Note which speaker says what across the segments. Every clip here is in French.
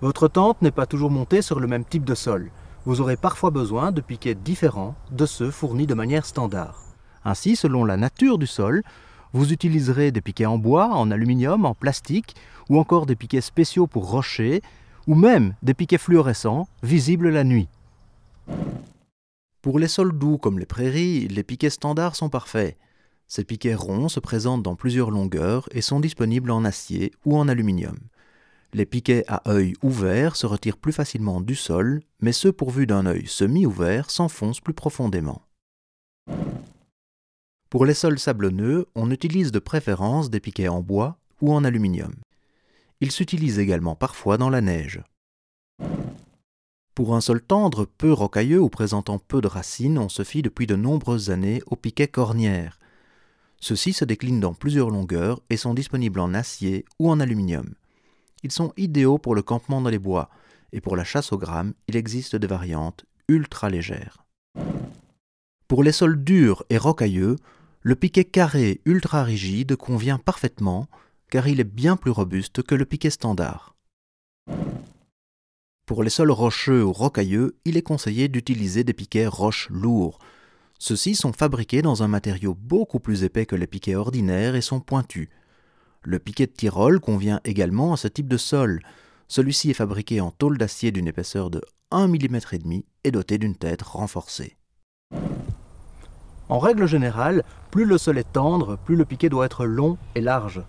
Speaker 1: Votre tente n'est pas toujours montée sur le même type de sol. Vous aurez parfois besoin de piquets différents de ceux fournis de manière standard. Ainsi, selon la nature du sol, vous utiliserez des piquets en bois, en aluminium, en plastique, ou encore des piquets spéciaux pour rochers, ou même des piquets fluorescents, visibles la nuit. Pour les sols doux comme les prairies, les piquets standards sont parfaits. Ces piquets ronds se présentent dans plusieurs longueurs et sont disponibles en acier ou en aluminium. Les piquets à œil ouvert se retirent plus facilement du sol, mais ceux pourvus d'un œil semi-ouvert s'enfoncent plus profondément. Pour les sols sablonneux, on utilise de préférence des piquets en bois ou en aluminium. Ils s'utilisent également parfois dans la neige. Pour un sol tendre, peu rocailleux ou présentant peu de racines, on se fie depuis de nombreuses années aux piquets cornières. Ceux-ci se déclinent dans plusieurs longueurs et sont disponibles en acier ou en aluminium. Ils sont idéaux pour le campement dans les bois, et pour la chasse au gramme, il existe des variantes ultra légères. Pour les sols durs et rocailleux, le piquet carré ultra rigide convient parfaitement, car il est bien plus robuste que le piquet standard. Pour les sols rocheux ou rocailleux, il est conseillé d'utiliser des piquets roches lourds. Ceux-ci sont fabriqués dans un matériau beaucoup plus épais que les piquets ordinaires et sont pointus. Le piquet de Tyrol convient également à ce type de sol. Celui-ci est fabriqué en tôle d'acier d'une épaisseur de 1,5 mm et doté d'une tête renforcée. En règle générale, plus le sol est tendre, plus le piquet doit être long et large.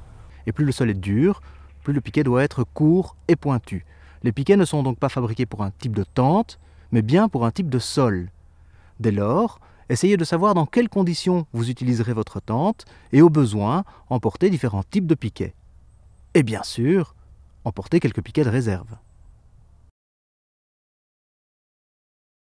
Speaker 1: Et plus le sol est dur, plus le piquet doit être court et pointu. Les piquets ne sont donc pas fabriqués pour un type de tente, mais bien pour un type de sol. Dès lors, essayez de savoir dans quelles conditions vous utiliserez votre tente et au besoin, emportez différents types de piquets. Et bien sûr, emportez quelques piquets de réserve.